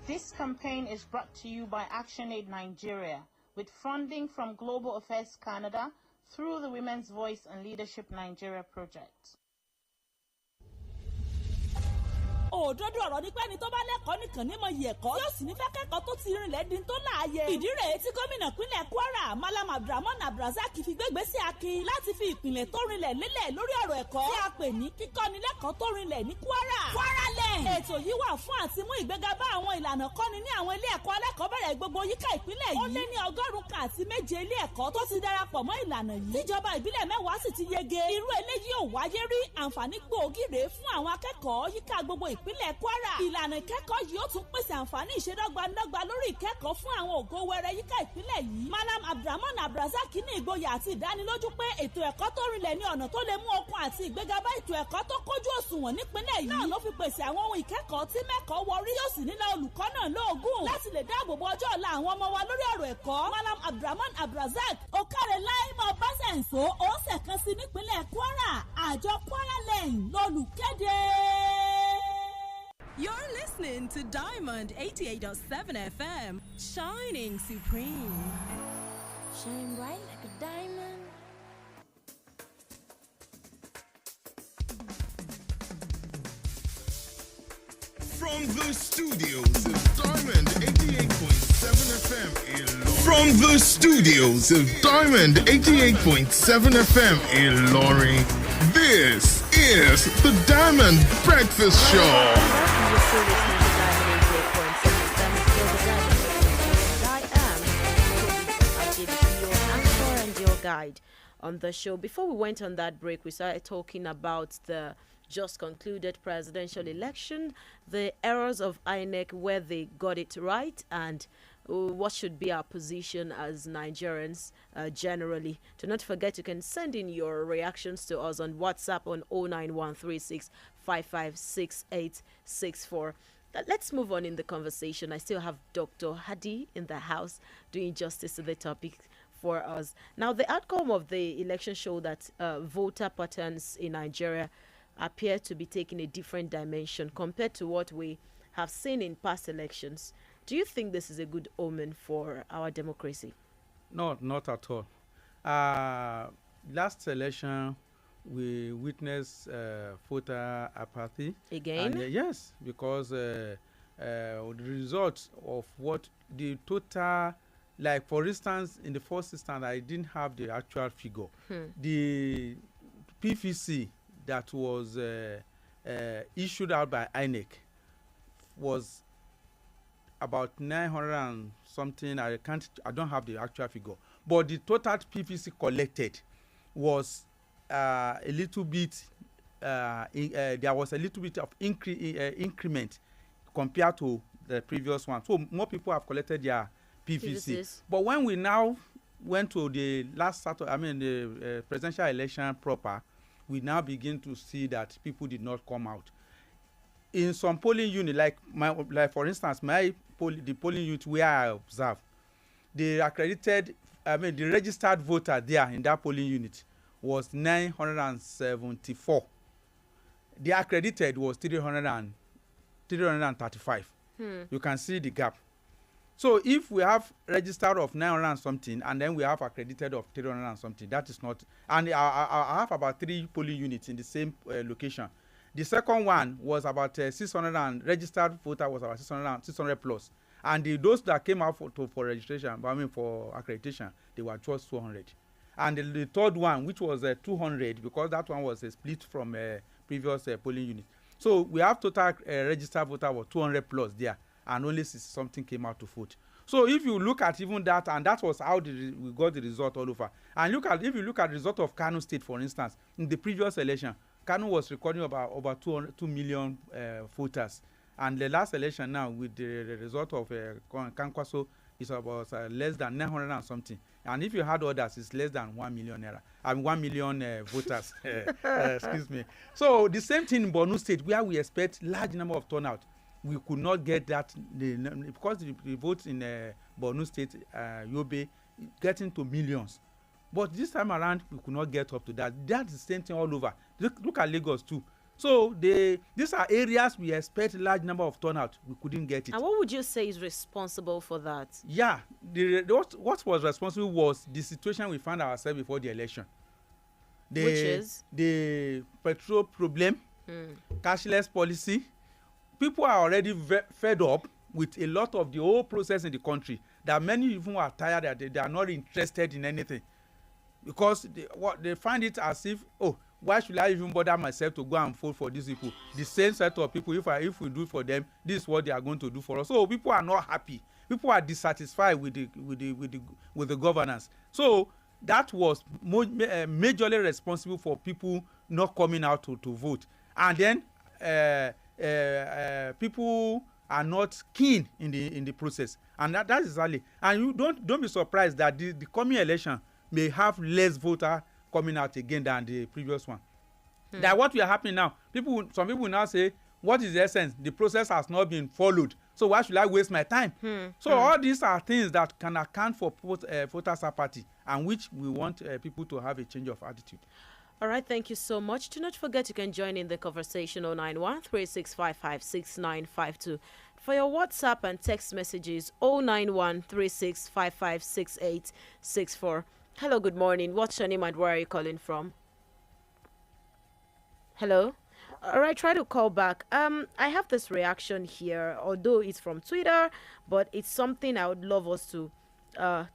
This campaign is brought to you by ActionAid Nigeria with funding from Global Affairs Canada through the Women's Voice and Leadership Nigeria project. òdodo ọ̀rọ̀ ní pé ẹni tó bá lẹ́kọ̀ọ́ nìkan ní mọ iye ẹ̀kọ́ yóò sì ní fẹ́ kẹ́kọ̀ọ́ tó ti rinlẹ̀ dín tó láàyè. ìdí rèé tí gómìnà pínlẹ̀ Kwara Malam Abdulrahman Abdulrazak fi gbégbé sí akin láti fi ìpìlẹ̀ tó rinlẹ̀ lélẹ̀ lórí ọ̀rọ̀ ẹ̀kọ́ tí a pè ní kíkọ́nilẹ́kọ̀ọ́ tó rinlẹ̀ ní Kwara. Kwara-lẹ̀ ètò yìí wà fún àti mú ìgbéga bá àwọn ìlànà kọ́ni ní àwọn ilé ẹ̀kọ́ alákọ̀ọ́bẹ̀rẹ̀ gbogbo yíká ìpínlẹ̀ yìí. ó lé ní 107 ilé ẹ̀kọ́ tó ti darapọ̀ mọ́ ìlànà yìí. tíjọba ìbílẹ̀ 10 sì ti yege. irú eléyìí ò wáyé rí. àǹfààní gbòógì rèé fún àwọn akẹ́kọ̀ọ́ yíká gbogbo ìpínlẹ̀ Kwara. ìlànà ìkẹ́kọ̀ọ́ yìí ó tún pèsè àǹfààní ìṣedọ́gbandọ́gba lórí ìkẹ́kọ̀ọ́ fún àwọn ògo wẹrẹ yíká ìpínlẹ̀ yìí. Malam Abdulrahman Abdulrazak ní ìgboyà àti ìdánilójú pé ètò ẹ̀kọ́ tó rinlẹ̀ ní ọ̀nà tó lè mú okun àti ìgbéga bá ètò ẹ̀kọ́ tó kójú òṣùwọ̀n nípínlẹ̀ yìí. náà ló fi pèsè àwọn ohun ìkẹ́kọ̀ọ́ tí mẹ́kọ̀ọ́ wọrí yóò sì nílò olùkọ́ náà lóògùn láti lè dáàbò bo ọjọ́ ọ̀la àwọn ọmọ wa lórí ọ̀rọ̀ ẹ̀kọ́. Malam Abdulrahman Abdulrazak Okare Láìmọ̀ Báṣẹ̀ǹsó òǹsẹ̀ kan sí nípínlẹ̀ Kwara. àjọ Kwara-lẹ̀ lolùkéde. You're listening to Diamond 88.7 FM, shining supreme. Shine bright like a diamond. From the studios of Diamond 88.7 FM Ilorin. From the studios of Diamond 88.7 FM Ilorin. This is the Diamond Breakfast Show. Guide on the show. Before we went on that break, we started talking about the just concluded presidential election, the errors of INEC, where they got it right, and what should be our position as Nigerians generally. Do not forget you can send in your reactions to us on WhatsApp on 09136556864. Let's move on in the conversation. I still have Dr. Hadi in the house doing justice to the topic for us. Now, the outcome of the election showed that voter patterns in Nigeria appear to be taking a different dimension compared to what we have seen in past elections. Do you think this is a good omen for our democracy? No, not at all. Last election, we witnessed voter apathy. Again? And, yes, because the result of what the total, like for instance, in the first instance, I didn't have the actual figure. The PVC that was issued out by INEC was about 900 and something. I don't have the actual figure, but the total PVC collected was a little bit. There was a little bit of increment compared to the previous one. So more people have collected their PVC. But when we now went to the last Saturday, the presidential election proper, we now begin to see that people did not come out. In some polling unit, like for instance, the polling unit where I observe, the accredited, the registered voter there in that polling unit was 974. The accredited was 335. You can see the gap. So if we have registered of 900 and something, and then we have accredited of 300 and something, that is not. And I have about 3 polling units in the same location. The second one was about 600, and registered voter was about 600 plus. And those that came out for registration, for accreditation, they were just 200. And the third one, which was 200, because that one was a split from previous polling unit. So we have total registered voter was 200 plus there, and only something came out to vote. So if you look at even that, and that was how we got the result all over. And if you look at the result of Kano State, for instance, in the previous election, Kano was recording about over 2 million voters. And the last election now, with the result of Kankwaso, is about less than 900 and something. And if you had others, it's less than 1 million naira. 1 million voters. Excuse me. So the same thing in Borno State, where we expect large number of turnout, we could not get that because the votes in Borno State, Yobe, getting to millions. But this time around, we could not get up to that. That's the same thing all over. Look at Lagos too. So these are areas we expect large number of turnout. We couldn't get it. And what would you say is responsible for that? Yeah, what was responsible was the situation we found ourselves before the election. Which is? The petrol problem, cashless policy. People are already fed up with a lot of the whole process in the country, that many even are tired that they are not interested in anything. Because they find it as if, why should I even bother myself to go and vote for these people? The same set of people, if we do it for them, this is what they are going to do for us. So people are not happy. People are dissatisfied with the governance. So that was majorly responsible for people not coming out to vote. And then people are not keen in the process, and that is exactly. And you don't be surprised that the coming election may have less voter coming out again than the previous one. That what we are happening now, some people will now say, what is the essence? The process has not been followed, so why should I waste my time? So all these are things that can account for voters' apathy, and which we want people to have a change of attitude. All right, thank you so much. Do not forget you can join in the conversation 091-3655-6952. For your WhatsApp and text messages, 091-3655-6864. Hello, good morning. What's your name and where are you calling from? Hello? All right, try to call back. I have this reaction here, although it's from Twitter, but it's something I would love us to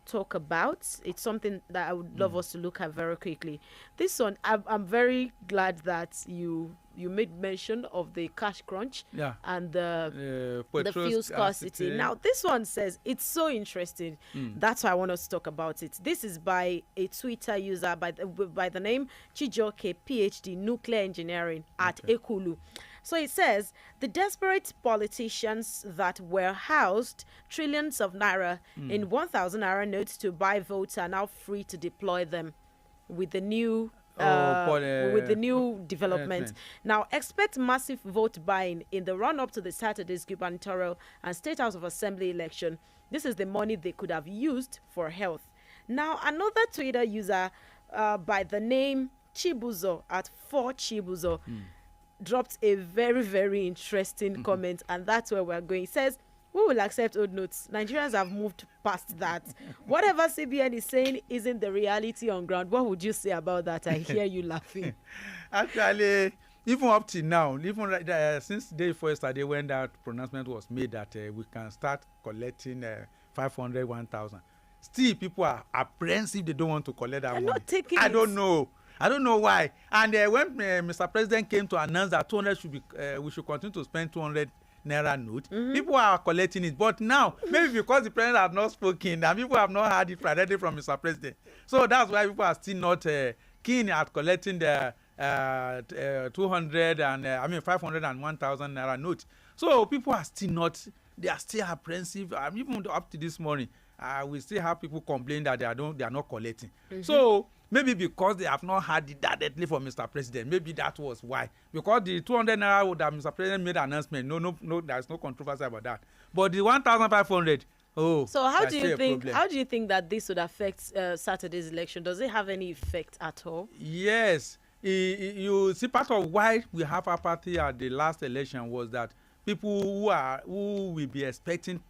talk about. It's something that I would love us to look at very quickly. This one, I'm very glad that you made mention of the cash crunch and the fuel scarcity. Now, this one says it's so interesting. That's why I want us to talk about it. This is by a Twitter user by the name Chijoke, PhD, Nuclear Engineering at Ekulu. So it says, the desperate politicians that were housed trillions of naira in 1,000 naira notes to buy votes are now free to deploy them with the new development. Now, expect massive vote buying in the run-up to the Saturday's gubernatorial and State House of Assembly election. This is the money they could have used for health. Now, another Twitter user by the name Chibuzo at 4Chibuzo dropped a very, very interesting comment, and that's where we're going. It says, we will accept old notes. Nigerians have moved past that. Whatever CBN is saying isn't the reality on ground. What would you say about that? I hear you laughing. Actually, even up to now, even since day before yesterday when that pronouncement was made that we can start collecting 500, 1,000, still people are apprehensive. They don't want to collect that money. Not taking I don't know why. And when Mr. President came to announce that 200 should be, we should continue to spend 200 naira note, people are collecting it. But now, maybe because the president has not spoken and people have not heard it directly from Mr. President, so that's why people are still not keen at collecting the 200 and 500 and 1,000 naira note. So people are still not. They are still apprehensive. Even up to this morning, we still have people complain that they are not collecting. So maybe because they have not had it directly from Mr. President, maybe that was why. Because the 200 naira that Mr. President made an announcement, no, there's no controversy about that. But the 1,500, so how do you think that this would affect Saturday's election? Does it have any effect at all? Yes, you see, part of why we have apathy at the last election was that people who will be expecting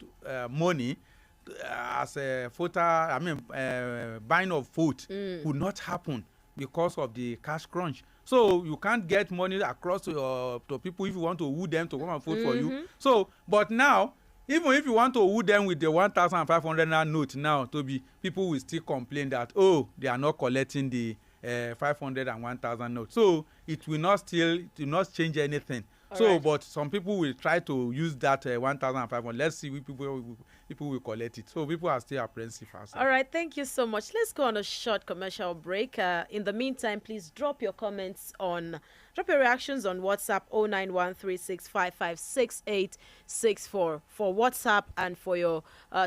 money as a voter, buying of vote would not happen because of the cash crunch. So you can't get money across to people if you want to woo them to come and vote for you. So, but now, even if you want to woo them with the 1,500 note now, TOBI, people will still complain that, they are not collecting the 500 and 1,000 notes. So it will not change anything. But some people will try to use that 1,500. Let's see if people will collect it. So people are still apprehensive. All right, thank you so much. Let's go on a short commercial break. In the meantime, please drop your comments on Drop your reactions on WhatsApp 09136556864 for WhatsApp, and for your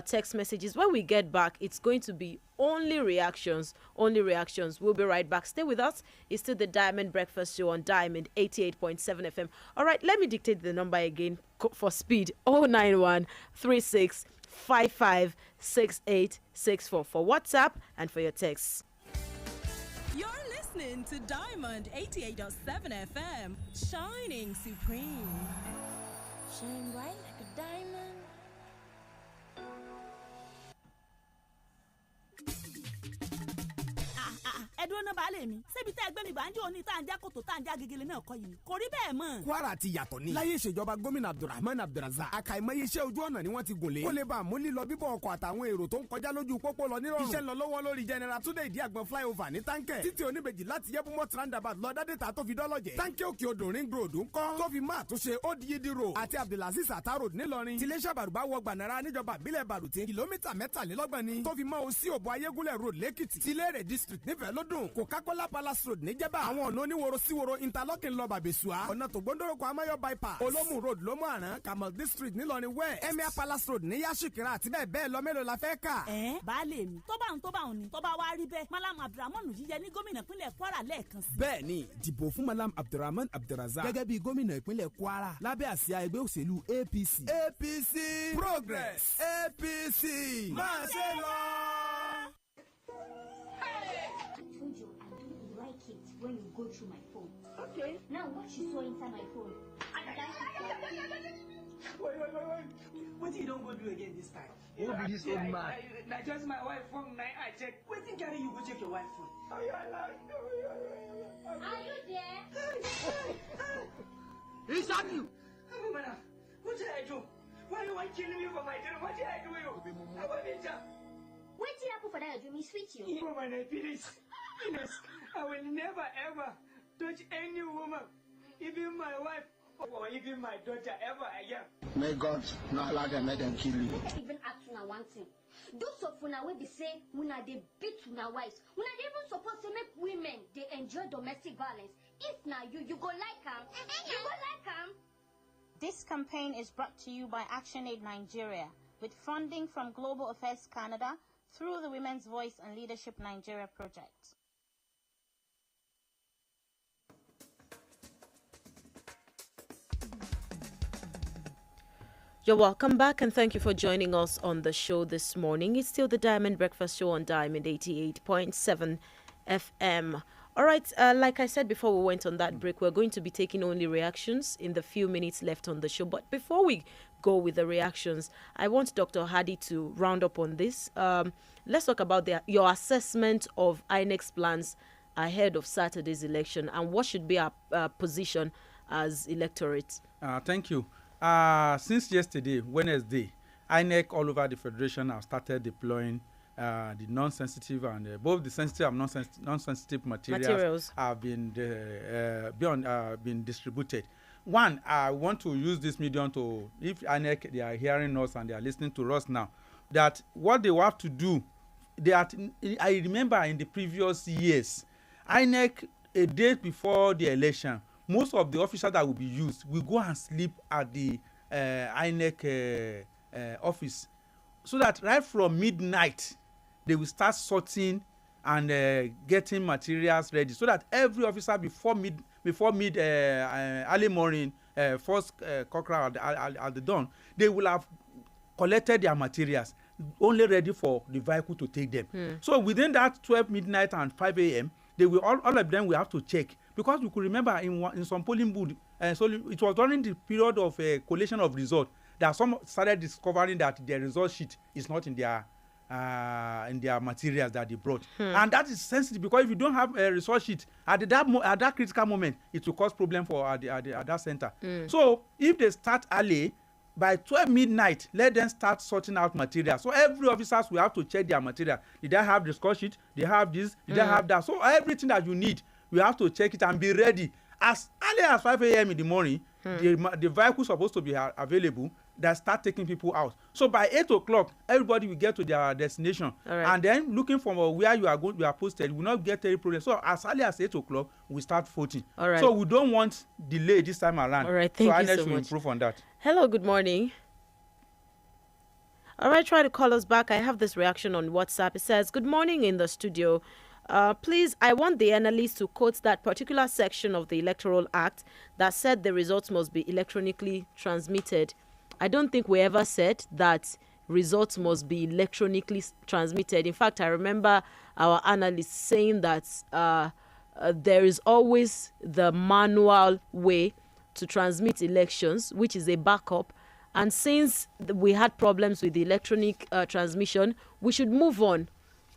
text messages. When we get back, it's going to be only reactions. Only reactions. We'll be right back. Stay with us. It's still the Diamond Breakfast Show on Diamond 88.7 FM. All right, let me dictate the number again for speed. 09136556864 for WhatsApp and for your texts. You're listening to Diamond 88.7 FM, shining supreme. Shine bright like a diamond. ẹdúró náà baálé mi ṣébi tẹ́ ẹgbẹ́ mi gbàǹjo òní tá à ń já kòtò tá à ń já gegele náà kọ́ yìí kò rí bẹ́ẹ̀ mọ́. Kwara ti yàtọ̀ ní. láyé ìṣèjọba gómìnà Abdulrahman Abdulrazak àkàìmọye iṣẹ́ ojú ọ̀nà ni wọ́n ti gùn lé. kó lè bá àmúlí lọ bíbọ̀ ọkọ̀ àtàwọn èrò tó ń kọjá lójú pópó lọ nírọ̀rùn. iṣẹ́ lọ lọ́wọ́ lórí General Túndé Ìdíàgbọ̀n flyover ní táǹkẹ̀. títí oníbejì láti Yẹ́bùmọ́ roundabout lọ dádẹ́ta tó fi dọ́lọ́jẹ̀. táǹkẹ̀ òkè odò ring road ń kọ́. tó fi máa tó ṣe Odiyidi road àti Abdulaziz Ata road nílọrin. tiléṣà bàrùbá wọ gbànàrà níjọba àbílẹ̀ bàrùtì kìlómítà 23 ni. tó fi mọ́ Osí Òbò Ayégúnlẹ̀ road lẹ́kìtì. tilérè district nífẹ̀ẹ́ lódùn. Coca-Cola Palace road níjẹ̀bà. àwọn ọ̀nà oníworo síworo interlocking lọ bàbẹ̀sùá. ọ̀nà tògbóndóròkọ Amáyọ̀ bypass. olómù road lómù àrán Kamal district nílọrin west. Emir Palace road ní Yashikira àti bẹ́ẹ̀ bẹ́ẹ̀ lọ mélòó la fẹ́ kà. baálé mi tó bá òun ni tó bá wá rí bẹ́ẹ̀ Malam Abdulrahman jíjẹ ní gómìnà ìpínlẹ̀ Kwara lẹ́ẹ̀kan sí. bẹ́ẹ̀ ni dìbò fún Malam Abdulrahman Abdulrazak gẹ́gẹ́ bí gómìnà ìpínlẹ̀ Kwara lábẹ́ àsíá ẹgbẹ́ òṣèlú APC. APC Progress APC máa ṣe lọ. When you go through my phone. Okay. Now what you saw inside my phone? Wait. What you don't go do again this time? Who be this old man? Not just my wife phone. I check. Waiting carry you go check your wife phone. Are you there? He shot you. Madam, what did I do? Why you want killing me for my dinner? What did I do you? What did I put for that? You me sweet you. Please. I will never ever touch any woman, even my wife or even my daughter ever again. May God not allow them, let them kill you. Even ask una one thing. Those of una wey be say una dey beat una wives, una dey even supposed to make women they enjoy domestic violence. If na you go like am. You go like am. This campaign is brought to you by ActionAid Nigeria with funding from Global Affairs Canada through the Women's Voice and Leadership Nigeria project. You're welcome back, and thank you for joining us on the show this morning. It's still the Diamond Breakfast Show on Diamond 88.7 FM. All right, like I said before we went on that break, we're going to be taking only reactions in the few minutes left on the show. But before we go with the reactions, I want Dr. Hadi to round up on this. Let's talk about your assessment of INEC's plans ahead of Saturday's election, and what should be our position as electorate. Thank you. Since yesterday, Wednesday, INEC all over the Federation have started deploying the non-sensitive and both the sensitive and non-sensitive materials have been distributed. One, I want to use this medium to, if INEC, they are hearing us and they are listening to us now, that what they have to do, I remember in the previous years, INEC, a day before the election, most of the officers that will be used will go and sleep at the INEC office, so that right from midnight they will start sorting and getting materials ready, so that every officer before mid early morning, first cockcrow at the dawn, they will have collected their materials, only ready for the vehicle to take them. So within that 12 midnight and 5 a.m., they will all of them will have to check, because we could remember in some polling booth, so it was during the period of collation of result that some started discovering that their result sheet is not in their materials that they brought, and that is sensitive, because if you don't have a result sheet at that critical moment, it will cause problem for at that center. So if they start early, by 12 midnight, let them start sorting out material. So every officers will have to check their material. Did they have the score sheet? They have this? Did they have that? So everything that you need, you have to check it and be ready as early as 5 a.m. in the morning. The vehicle is supposed to be available, that start taking people out. So by 8 o'clock, everybody will get to their destination. And then looking from where you are going, you are posted, will not get any problem. So as early as 8 o'clock, we start voting. So we don't want delay this time around. All right, thank you so much. much. Improve on that. Hello, good morning. All right, try to call us back. I have this reaction on WhatsApp. It says, good morning in the studio. Please, I want the analyst to quote that particular section of the Electoral Act that said the results must be electronically transmitted. I don't think we ever said that results must be electronically transmitted. In fact, I remember our analyst saying that there is always the manual way to transmit elections, which is a backup. And since we had problems with the electronic transmission, we should move on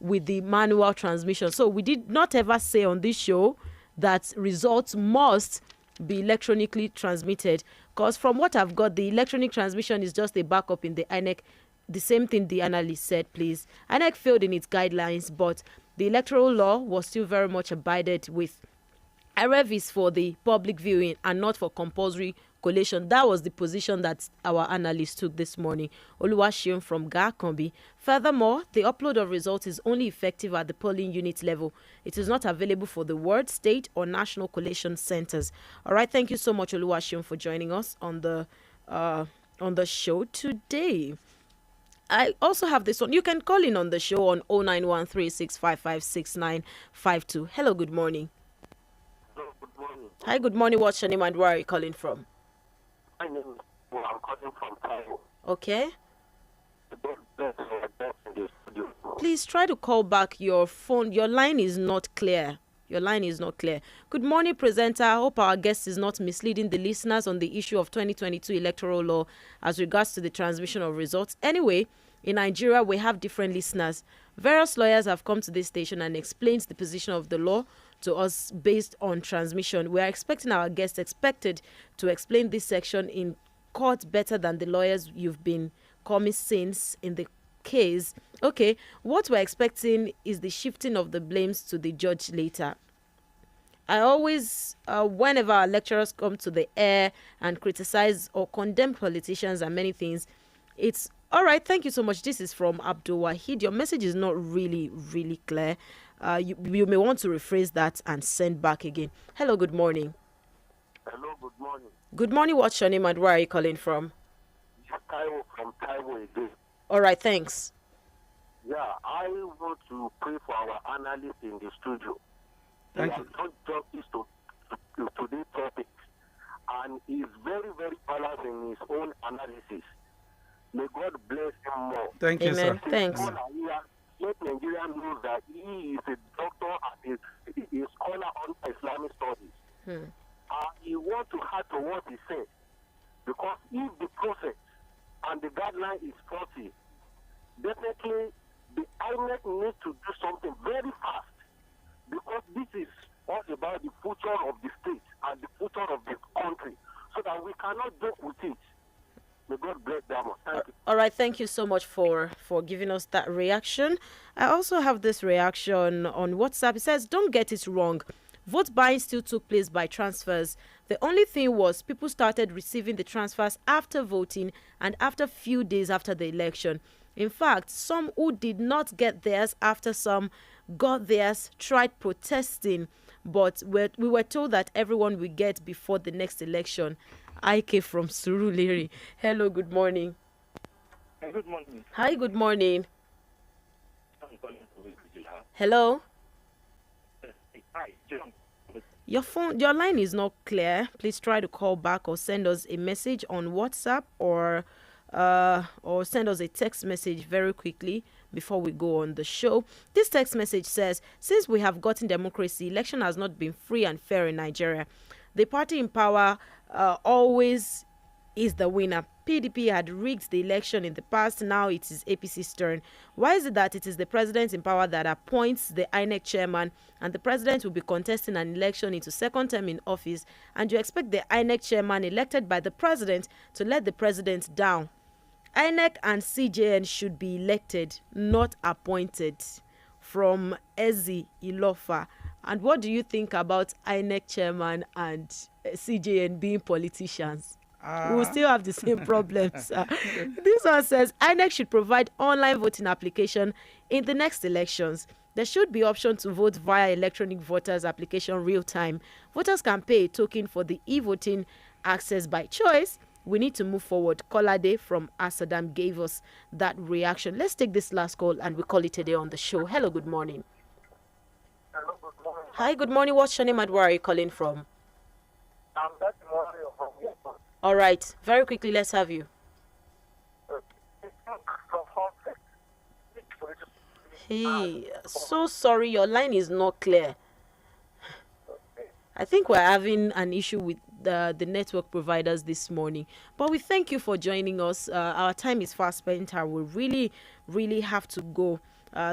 with the manual transmission. So we did not ever say on this show that results must be electronically transmitted, because from what I've got, the electronic transmission is just a backup in the INEC. The same thing the analyst said, please. INEC failed in its guidelines, but the electoral law was still very much abided with. IREV is for the public viewing and not for compulsory collation. That was the position that our analyst took this morning. Oluwaseun from Gakombi. Furthermore, the upload of results is only effective at the polling unit level. It is not available for the ward, state, or national collation centers. All right, thank you so much, Oluwaseun, for joining us on the show today. I also have this one. You can call in on the show on 09136556952. Hello, good morning. Hello, good morning. Hi, good morning. What's your name and where are you calling from? My name is I'm calling from Taiwo. Okay. Please try to call back your phone. Your line is not clear. Your line is not clear. Good morning, presenter. I hope our guest is not misleading the listeners on the issue of 2022 electoral law as regards to the transmission of results. Anyway, in Nigeria, we have different listeners. Various lawyers have come to this station and explained the position of the law to us based on transmission. We are expecting our guest expected to explain this section in court better than the lawyers you've been coming since in the case. Okay, what we're expecting is the shifting of the blames to the judge later. I always, whenever our lecturers come to the air and criticize or condemn politicians and many things, it's all right. Thank you so much. This is from Abdul Wahid. Your message is not really clear. You may want to rephrase that and send back again. Hello, good morning. Hello, good morning. Good morning. What's your name and where are you calling from? Taiwo from Taiwo again. All right, thanks. Yeah, I want to pray for our analyst in the studio. Thank you. Don't justice to today's topic, and he's very balanced in his own analysis. May God bless him more. Thank you, sir. Thanks. Let Nigeria know that he is a doctor and a scholar on Islamic studies. He wants to add to what he said, because if the process and the guideline is faulty, definitely the INEC needs to do something very fast, because this is all about the future of the state and the future of the country, so that we cannot joke with it. May God bless them. Thank you. All right, thank you so much for giving us that reaction. I also have this reaction on WhatsApp. It says, don't get it wrong. Vote buying still took place by transfers. The only thing was people started receiving the transfers after voting and after few days after the election. In fact, some who did not get theirs after some got theirs tried protesting, but we were told that everyone will get before the next election. IK from Surulere. Hello, good morning. Good morning. Hi, good morning. Hello? Hi, Your line is not clear. Please try to call back or send us a message on WhatsApp or send us a text message very quickly before we go on the show. This text message says, since we have gotten democracy, election has not been free and fair in Nigeria. The party in power always is the winner. PDP had rigged the election in the past. Now it is APC's turn. Why is it that it is the president in power that appoints the INEC chairman, and the president will be contesting an election into second term in office, and you expect the INEC chairman elected by the president to let the president down? INEC and CJN should be elected, not appointed. From Ezi Ilofa. And what do you think about INEC chairman and CJN being politicians? we'll still have the same problems. This one says INEC should provide online voting application in the next elections. There should be option to vote via electronic voters application real time. Voters can pay a token for the e-voting access by choice. We need to move forward. Kolade from Asadam gave us that reaction. Let's take this last call and we call it a day on the show. Hello, good morning. Hello, good morning. Hi, good morning. What's your name and where are you calling from? I'm that Mario from Houston. All right. Very quickly, let's have you. Hey, so sorry. Your line is not clear. I think we're having an issue with the network providers this morning. But we thank you for joining us. Our time is fast spent. I will really have to go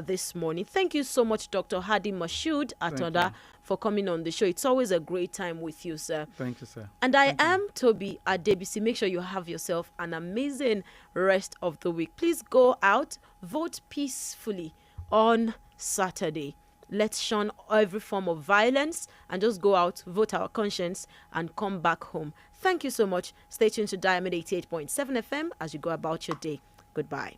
this morning. Thank you so much, Dr. Hadi Mashood Atonda, for coming on the show. It's always a great time with you, sir. Thank you, sir. And I am TOBI ADEBISI. Make sure you have yourself an amazing rest of the week. Please go out, vote peacefully on Saturday. Let's shun every form of violence and just go out, vote our conscience, and come back home. Thank you so much. Stay tuned to Diamond 88.7 FM as you go about your day. Goodbye.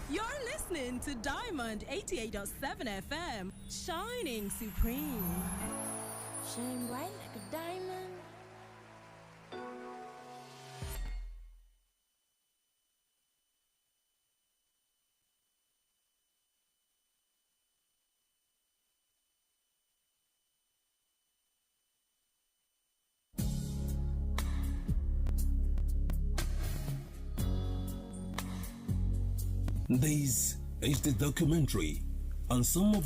You're listening to Diamond 88.7 FM, shining supreme. Shine bright like a diamond. This is the documentary on some of